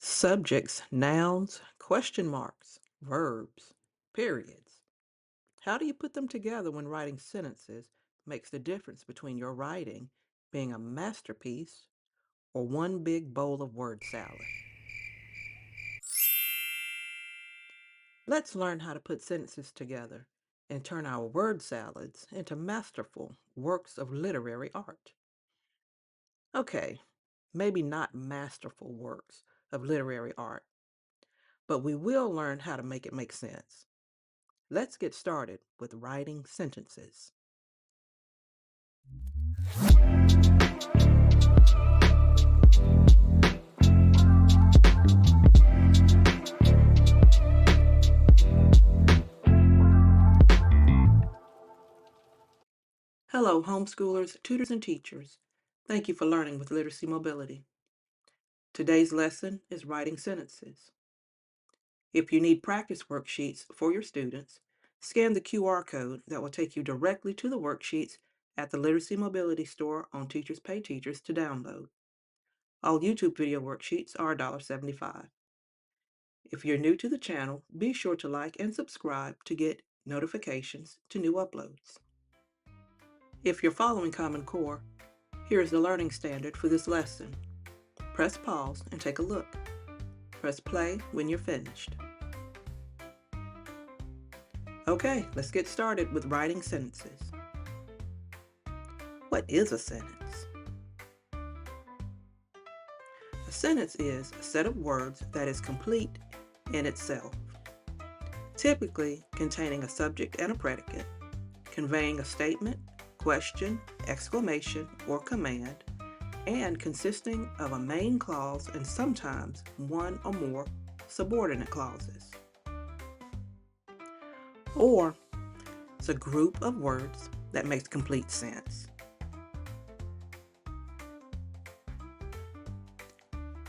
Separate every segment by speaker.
Speaker 1: Subjects, nouns, question marks, verbs, periods. How do you put them together when writing sentences makes the difference between your writing being a masterpiece or one big bowl of word salad. Let's learn how to put sentences together and turn our word salads into masterful works of literary art. Okay, maybe not masterful works of literary art, but we will learn how to make it make sense. Let's get started with writing sentences. Hello, homeschoolers, tutors, and teachers. Thank you for learning with Literacy Mobility. Today's lesson is writing sentences. If you need practice worksheets for your students, scan the QR code that will take you directly to the worksheets at the Literacy Mobility store on Teachers Pay Teachers to download. All YouTube video worksheets are $1.75. If you're new to the channel, be sure to like and subscribe to get notifications to new uploads. If you're following Common Core, here is the learning standard for this lesson. Press pause and take a look. Press play when you're finished. Okay, let's get started with writing sentences. What is a sentence? A sentence is a set of words that is complete in itself, typically containing a subject and a predicate, conveying a statement, question, exclamation, or command, and consisting of a main clause and sometimes one or more subordinate clauses. Or it's a group of words that makes complete sense.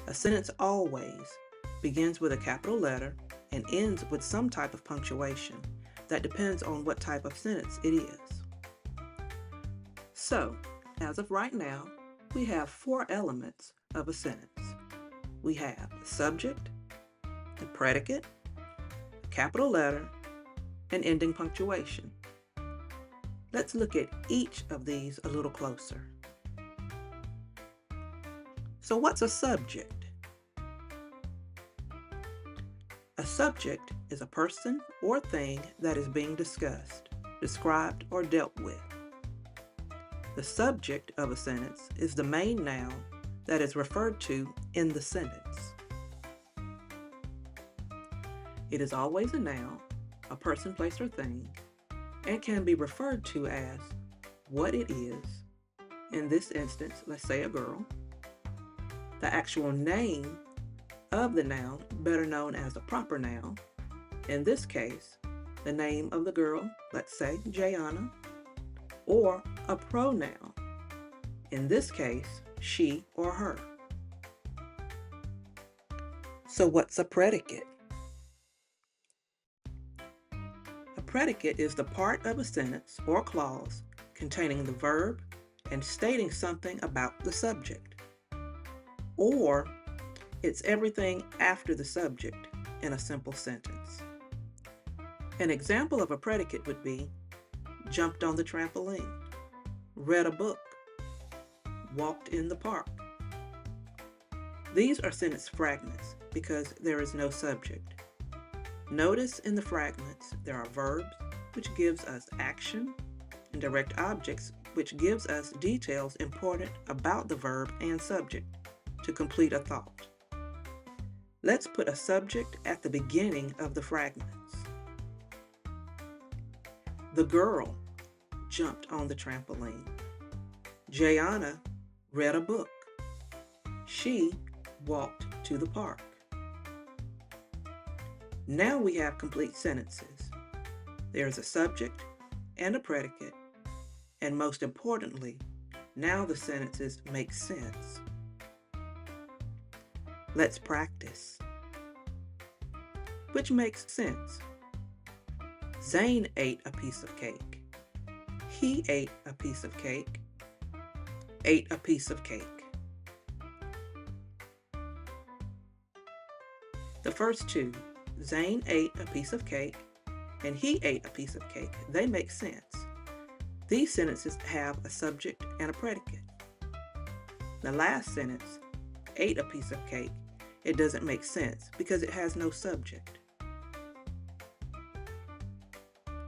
Speaker 1: A sentence always begins with a capital letter and ends with some type of punctuation that depends on what type of sentence it is. So, as of right now, we have four elements of a sentence. We have the subject, the predicate, a capital letter, and ending punctuation. Let's look at each of these a little closer. So what's a subject? A subject is a person or thing that is being discussed, described, or dealt with. The subject of a sentence is the main noun that is referred to in the sentence. It is always a noun, a person, place, or thing, and can be referred to as what it is, in this instance, let's say a girl, the actual name of the noun, better known as a proper noun, in this case, the name of the girl, let's say Jayana, or a pronoun, in this case, she or her. So what's a predicate? A predicate is the part of a sentence or clause containing the verb and stating something about the subject. Or it's everything after the subject in a simple sentence. An example of a predicate would be jumped on the trampoline, read a book, walked in the park. These are sentence fragments because there is no subject. Notice in the fragments there are verbs, which gives us action, and direct objects, which gives us details important about the verb and subject to complete a thought. Let's put a subject at the beginning of the fragments. The girl jumped on the trampoline. Jayana read a book. She walked to the park. Now we have complete sentences. There is a subject and a predicate, and most importantly, now the sentences make sense. Let's practice. Which makes sense? Zane ate a piece of cake. He ate a piece of cake. Ate a piece of cake. The first two, Zane ate a piece of cake and he ate a piece of cake, they make sense. These sentences have a subject and a predicate. The last sentence, ate a piece of cake, it doesn't make sense because it has no subject.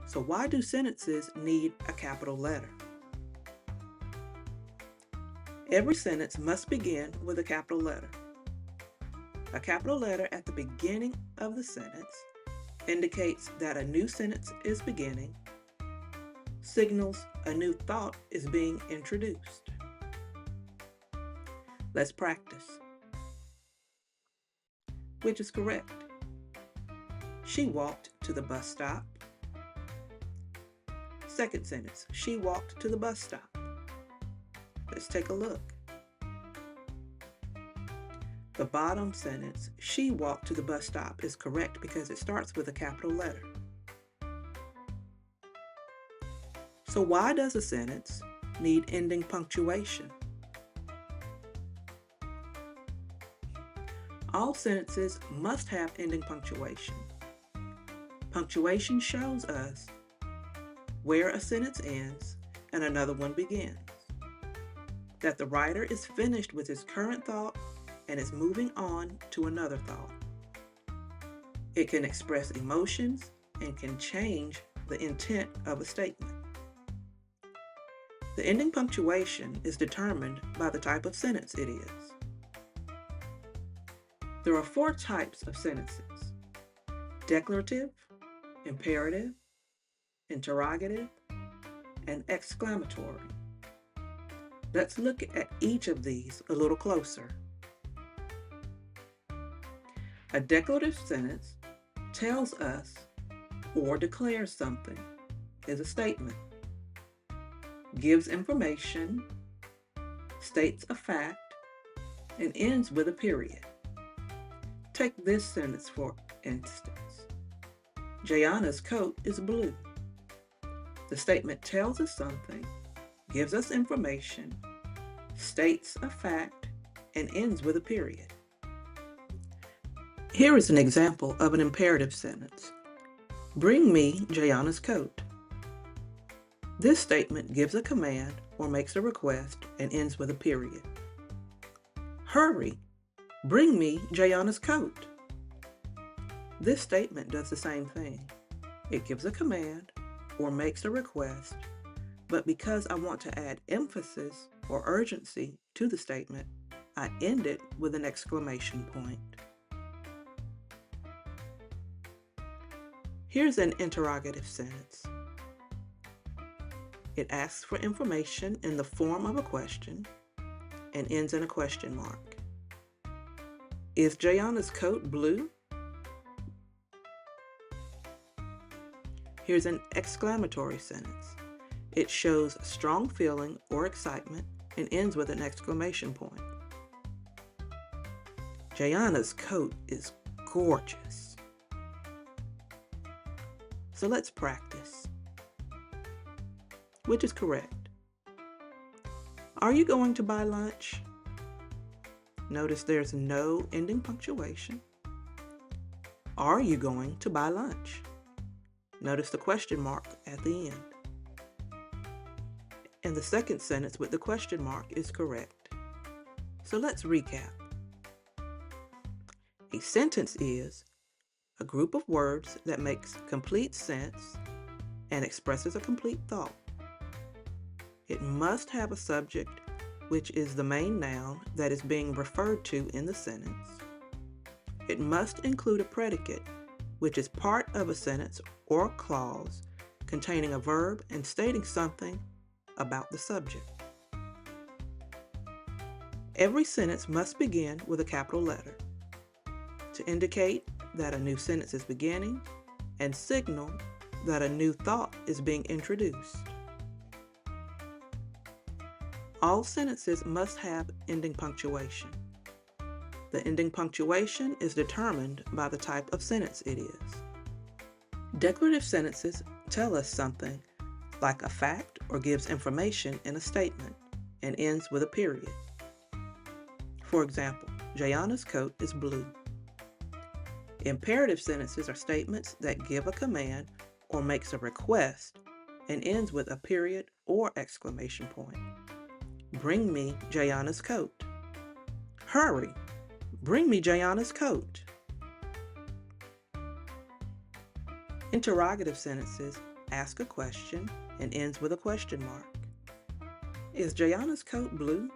Speaker 1: So why do sentences need a capital letter? Every sentence must begin with a capital letter. A capital letter at the beginning of the sentence indicates that a new sentence is beginning, signals a new thought is being introduced. Let's practice. Which is correct? She walked to the bus stop. Second sentence, she walked to the bus stop. Let's take a look. The bottom sentence, she walked to the bus stop, is correct because it starts with a capital letter. So why does a sentence need ending punctuation? All sentences must have ending punctuation. Punctuation shows us where a sentence ends and another one begins, that the writer is finished with his current thought and is moving on to another thought. It can express emotions and can change the intent of a statement. The ending punctuation is determined by the type of sentence it is. There are 4 types of sentences: declarative, imperative, interrogative, and exclamatory. Let's look at each of these a little closer. A declarative sentence tells us or declares something, is a statement, gives information, states a fact, and ends with a period. Take this sentence for instance. Jayana's coat is blue. The statement tells us something, gives us information, states a fact, and ends with a period. Here is an example of an imperative sentence. Bring me Jayana's coat. This statement gives a command or makes a request and ends with a period. Hurry, bring me Jayana's coat. This statement does the same thing. It gives a command or makes a request, but because I want to add emphasis or urgency to the statement, I end it with an exclamation point. Here's an interrogative sentence. It asks for information in the form of a question and ends in a question mark. Is Jayana's coat blue? Here's an exclamatory sentence. It shows strong feeling or excitement and ends with an exclamation point. Jayana's coat is gorgeous. So let's practice. Which is correct? Are you going to buy lunch? Notice there's no ending punctuation. Are you going to buy lunch? Notice the question mark at the end. And the second sentence with the question mark is correct. So let's recap. A sentence is a group of words that makes complete sense and expresses a complete thought. It must have a subject, which is the main noun that is being referred to in the sentence. It must include a predicate, which is part of a sentence or clause containing a verb and stating something about the subject. Every sentence must begin with a capital letter to indicate that a new sentence is beginning and signal that a new thought is being introduced. All sentences must have ending punctuation. The ending punctuation is determined by the type of sentence it is. Declarative sentences tell us something like a fact or gives information in a statement and ends with a period. For example, Jayana's coat is blue. Imperative sentences are statements that give a command or makes a request and ends with a period or exclamation point. Bring me Jayana's coat. Hurry, bring me Jayana's coat. Interrogative sentences ask a question and ends with a question mark. Is Jayana's coat blue?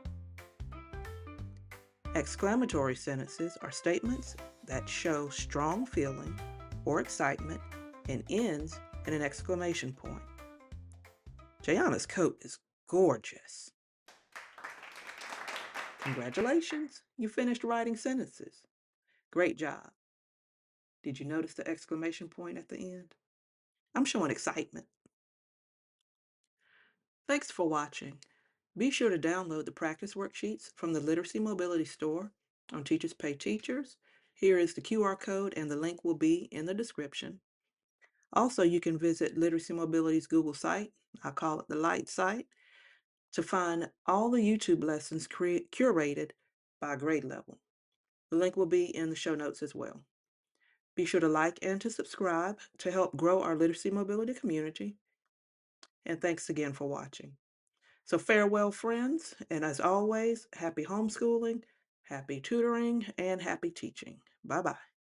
Speaker 1: Exclamatory sentences are statements that show strong feeling or excitement and ends in an exclamation point. Jayana's coat is gorgeous. Congratulations, you finished writing sentences. Great job. Did you notice the exclamation point at the end? I'm showing excitement. Thanks for watching. Be sure to download the practice worksheets from the Literacy Mobility store on Teachers Pay Teachers. Here is the QR code and the link will be in the description. Also, you can visit Literacy Mobility's Google site, I call it the Light site, to find all the YouTube lessons curated by grade level. The link will be in the show notes as well. Be sure to like and to subscribe to help grow our Literacy Mobility community. And thanks again for watching. So farewell, friends, and as always, happy homeschooling, happy tutoring, and happy teaching. Bye-bye.